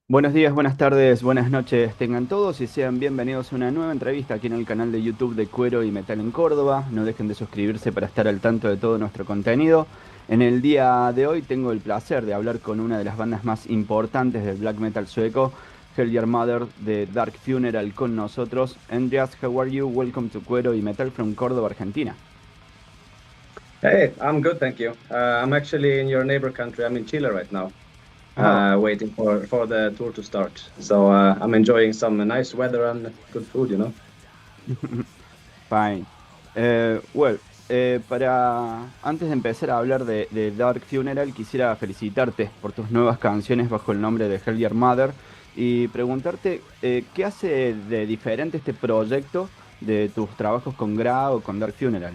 Buenos días, buenas tardes, buenas noches, tengan todos y sean bienvenidos a una nueva entrevista aquí en el canal de YouTube de Cuero y Metal en Córdoba. No dejen de suscribirse para estar al tanto de todo nuestro contenido. En el día de hoy tengo el placer de hablar con una de las bandas más importantes del black metal sueco, Heljarmadr de Dark Funeral, con nosotros. Andreas, how are you? Welcome to Cuero y Metal from Córdoba, Argentina. Hey, I'm good, thank you. I'm actually in your neighbor country. I'm in Chile right now, Oh, waiting for the tour to start. So I'm enjoying some nice weather and good food. fine. Well, antes de empezar a hablar de Dark Funeral, quisiera felicitarte por tus nuevas canciones bajo el nombre de Heljarmadr y preguntarte qué hace de diferente este proyecto de tus trabajos con Gra o con Dark Funeral.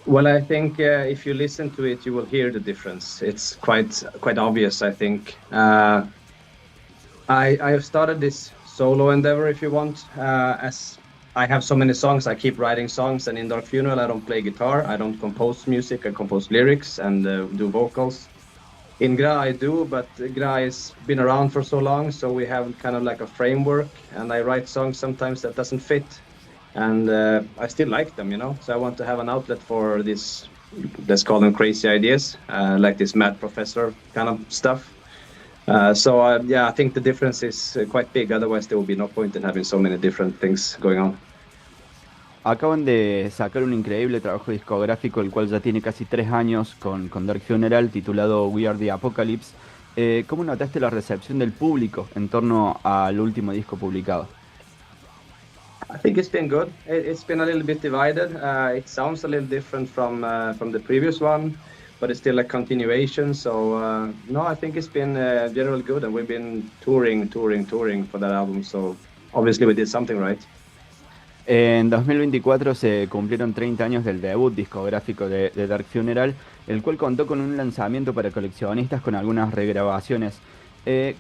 Well, I think if you listen to it, you will hear the difference. It's quite obvious, I think. I have started this solo endeavor, if you want, as I have so many songs. I keep writing songs, and in Dark Funeral, I don't play guitar. I don't compose music. I compose lyrics and do vocals. In Gra, I do, but Gra has been around for so long, so we have kind of like a framework, and I write songs sometimes that doesn't fit, and I still like them. So I want to have an outlet for this, let's call them crazy ideas, like this mad professor kind of stuff. Yeah, I think the difference is quite big. Otherwise, there will be no point in having so many different things going on. Acaban de sacar un increíble trabajo discográfico, el cual ya tiene casi 3 años con Dark Funeral, titulado We Are the Apocalypse. ¿Cómo notaste la recepción del público en torno al último disco publicado? I think it's been good. It's been a little bit divided. It sounds a little different from the previous one, but it's still a continuation. So no, I think it's been generally good, and we've been touring for that album. So obviously we did something right. En 2024 se cumplieron 30 años del debut discográfico de Dark Funeral, el cual contó con un lanzamiento para coleccionistas con algunas regrabaciones.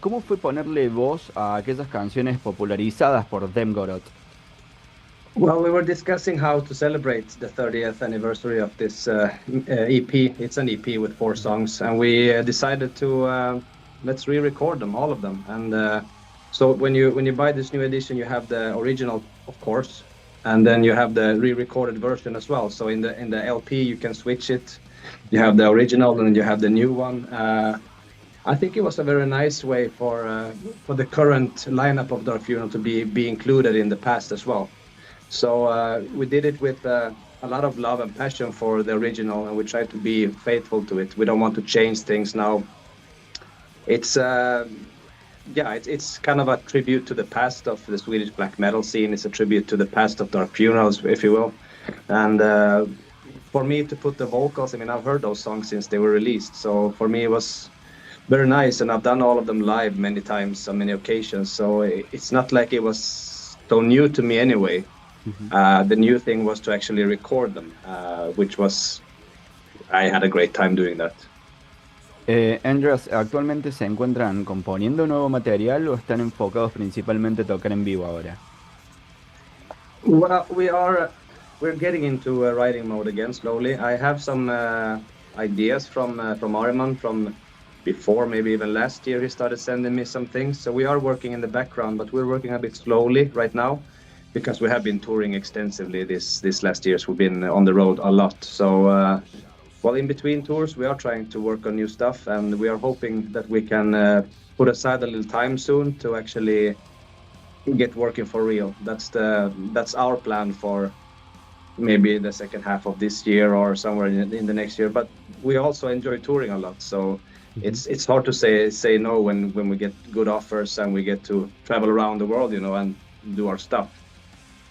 ¿Cómo fue ponerle voz a aquellas canciones popularizadas por Demgoroth? Well, we were discussing how to celebrate the 30th anniversary of this EP. It's an EP with 4 songs, and we decided to let's re-record them, all of them. And so when you buy this new edition, you have the original, of course, and then you have the re-recorded version as well. So in the LP, you can switch it. You have the original, and you have the new one. I think it was a very nice way for the current lineup of Dark Funeral to be included in the past as well. So we did it with a lot of love and passion for the original, and we try to be faithful to it. We don't want to change things now. It's it's kind of a tribute to the past of the Swedish black metal scene. It's a tribute to the past of Dark Funerals, if you will. And for me to put the vocals, I mean, I've heard those songs since they were released. So for me, it was very nice, and I've done all of them live many times on many occasions. So it's not like it was so new to me anyway. The new thing was to actually record them, I had a great time doing that. Andreas, ¿actualmente se encuentran componiendo nuevo material o están enfocados principalmente a tocar en vivo ahora? Well, we're getting into writing mode again slowly. I have some ideas from Ariman from before, maybe even last year. He started sending me some things, so we are working in the background, but we're working a bit slowly right now, because we have been touring extensively this last years. We've been on the road a lot. So, well, in between tours, we are trying to work on new stuff, and we are hoping that we can put aside a little time soon to actually get working for real. That's our plan for maybe the second half of this year or somewhere in the next year. But we also enjoy touring a lot, so it's hard to say no when we get good offers and we get to travel around the world, and do our stuff.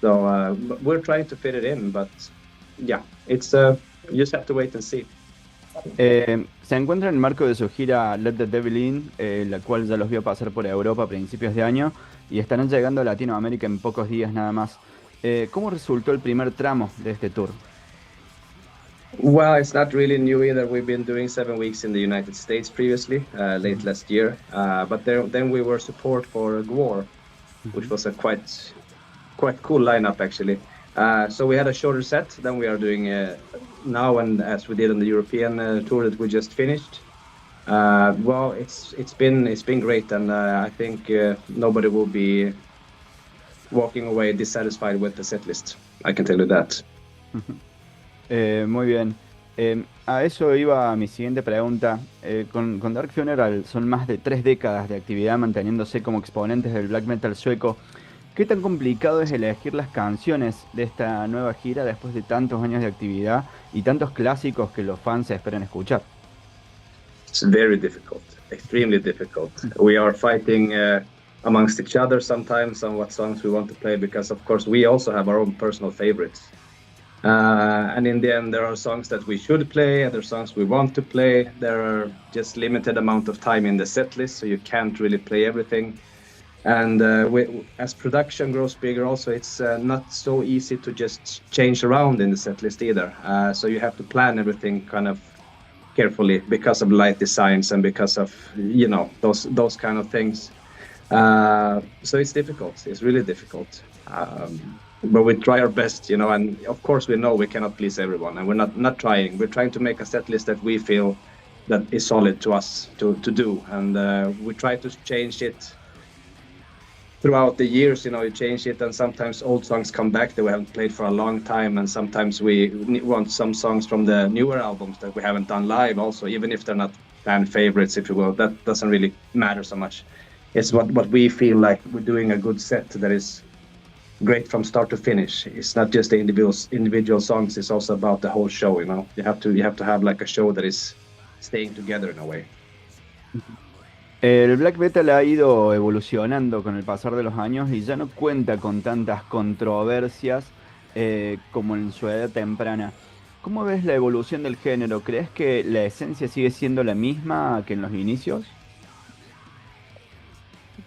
So we're trying to fit it in, but yeah, it's you just have to wait and see. Se encuentra en el marco de su gira Let the Devil In, la cual ya los vio pasar por Europa a principios de año y estarán llegando a Latinoamérica en pocos días nada más. ¿Cómo resultó el primer tramo de este tour? Well, it's not really new either. We've been doing 7 weeks in the United States previously, late last year, but then we were support for Gwar, which was a quite cool lineup actually. So we had a shorter set than we are doing now, and as we did on the European tour that we just finished. Well, it's been great, and I think nobody will be walking away dissatisfied with the set list. I can tell you that. Muy bien. A eso iba mi siguiente pregunta. Con Dark Funeral son más de 3 décadas de actividad manteniéndose como exponentes del black metal sueco. ¿Qué tan complicado es elegir las canciones de esta nueva gira después de tantos años de actividad y tantos clásicos que los fans esperan escuchar? It's very difficult, extremely difficult. We are fighting amongst each other sometimes on what songs we want to play because, of course, we also have our own personal favorites. And in the end, there are songs that we should play, other songs we want to play. There are just limited amount of time in the set list, so you can't really play everything. And as production grows bigger, also it's not so easy to just change around in the set list either. So you have to plan everything kind of carefully because of light designs and because of those kind of things. So it's difficult. It's really difficult. But we try our best, and of course we know we cannot please everyone, and we're not trying. We're trying to make a set list that we feel that is solid to us to do, and we try to change it throughout the years. You change it, and sometimes old songs come back that we haven't played for a long time, and sometimes we want some songs from the newer albums that we haven't done live also, even if they're not fan favorites, if you will. That doesn't really matter so much. It's what we feel like we're doing a good set that is great from start to finish. It's not just the individual songs, it's also about the whole show. You have to have like a show that is staying together in a way. El black metal ha ido evolucionando con el pasar de los años y ya no cuenta con tantas controversias como en su edad temprana. ¿Cómo ves la evolución del género? ¿Crees que la esencia sigue siendo la misma que en los inicios?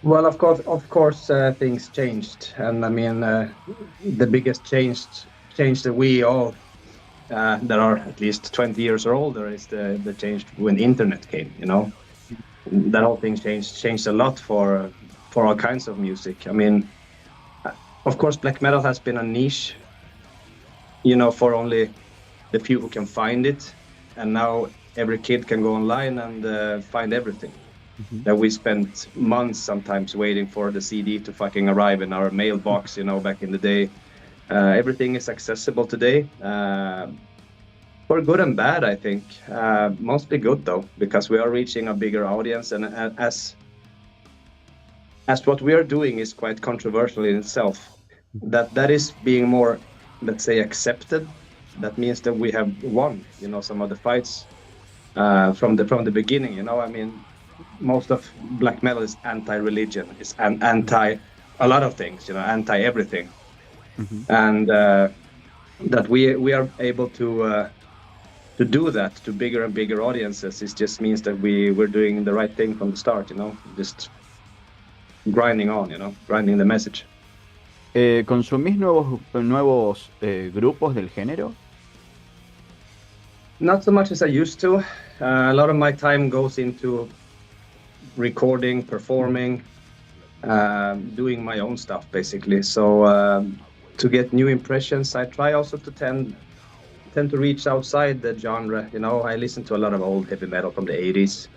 Well, of course, things changed, and I mean, the biggest change that we all that are at least 20 years or older is the change when the internet came. That whole thing changed a lot for all kinds of music. I mean, of course, black metal has been a niche, for only the few who can find it, and now every kid can go online and find everything. That we spent months sometimes waiting for the CD to fucking arrive in our mailbox, back in the day. Everything is accessible today, for good and bad, I think. Mostly good though, because we are reaching a bigger audience, and as what we are doing is quite controversial in itself, that is being more, let's say, accepted. That means that we have won, some of the fights from the beginning. I mean, most of black metal is anti-religion, it's anti a lot of things, anti everything. And that we are able to do that to bigger and bigger audiences, it just means that we're doing the right thing from the start, just grinding on, grinding the message. ¿Consumís nuevos grupos del género? Not so much as I used to. A lot of my time goes into recording, performing, doing my own stuff basically. So to get new impressions, I try also to tend to reach outside the genre. I listen to a lot of old heavy metal from the 80s.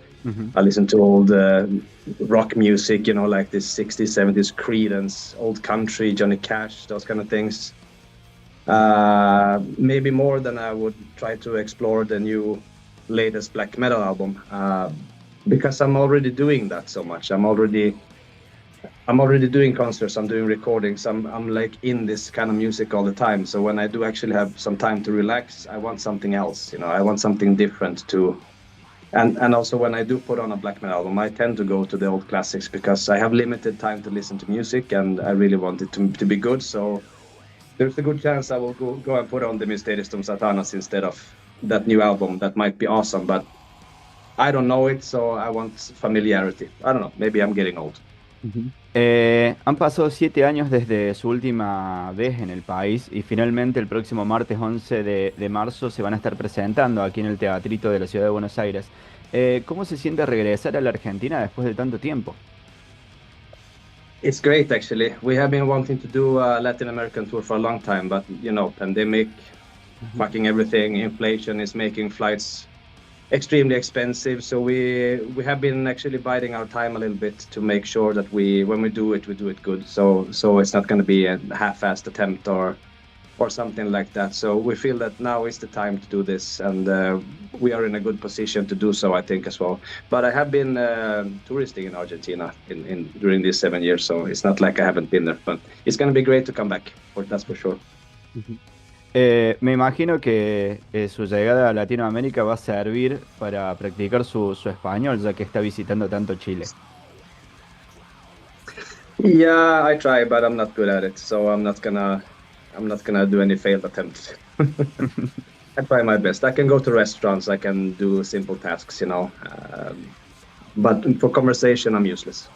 I listen to old rock music, like this 60s, 70s Creedence, old country, Johnny Cash, those kind of things. Maybe more than I would try to explore the new latest black metal album, because I'm already doing that so much. I'm already doing concerts, I'm doing recordings, I'm like in this kind of music all the time. So when I do actually have some time to relax, I want something else, I want something different too. And also when I do put on a black metal album, I tend to go to the old classics because I have limited time to listen to music and I really want it to be good. So there's a good chance I will go and put on the Mysterium Satanas instead of that new album that might be awesome, but I don't know it, so I want familiarity. I don't know, maybe I'm getting old. Han pasado 7 años desde su última vez en el país y finalmente el próximo martes 11 de marzo se van a estar presentando aquí en el Teatrito de la Ciudad de Buenos Aires. ¿Cómo se siente regresar a la Argentina después de tanto tiempo? It's great, actually. We have been wanting to do a Latin American tour for a long time, but pandemic, fucking everything, inflation is making flights extremely expensive. So we have been actually biding our time a little bit to make sure that when we do it good. So it's not going to be a half-assed attempt or something like that. So we feel that now is the time to do this, and we are in a good position to do so, I think, as well. But I have been touristing in Argentina during these 7 years, so it's not like I haven't been there. But it's going to be great to come back, that's for sure. Me imagino que su llegada a Latinoamérica va a servir para practicar su español, ya que está visitando tanto Chile. Yeah, I try, but I'm not good at it, so I'm not gonna do any failed attempts. I try my best. I can go to restaurants, I can do simple tasks, but for conversation, I'm useless.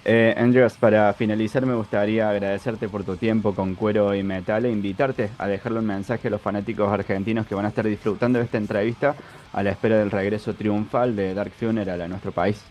Andreas, para finalizar me gustaría agradecerte por tu tiempo con Cuero y Metal e invitarte a dejarle un mensaje a los fanáticos argentinos que van a estar disfrutando de esta entrevista a la espera del regreso triunfal de Dark Funeral a nuestro país.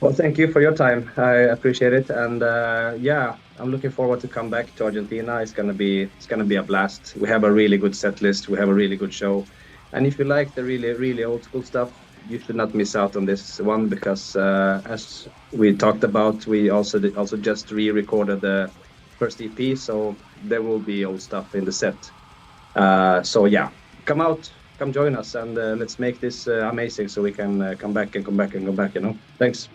Well, thank you for your time. I appreciate it, and I'm looking forward to come back to Argentina. It's gonna be a blast. We have a really good set list. We have a really good show, and if you like the really old school stuff, you should not miss out on this one, because as we talked about, we also just re-recorded the first EP, so there will be old stuff in the set. So yeah, come join us, and let's make this amazing, so we can come back. Thanks.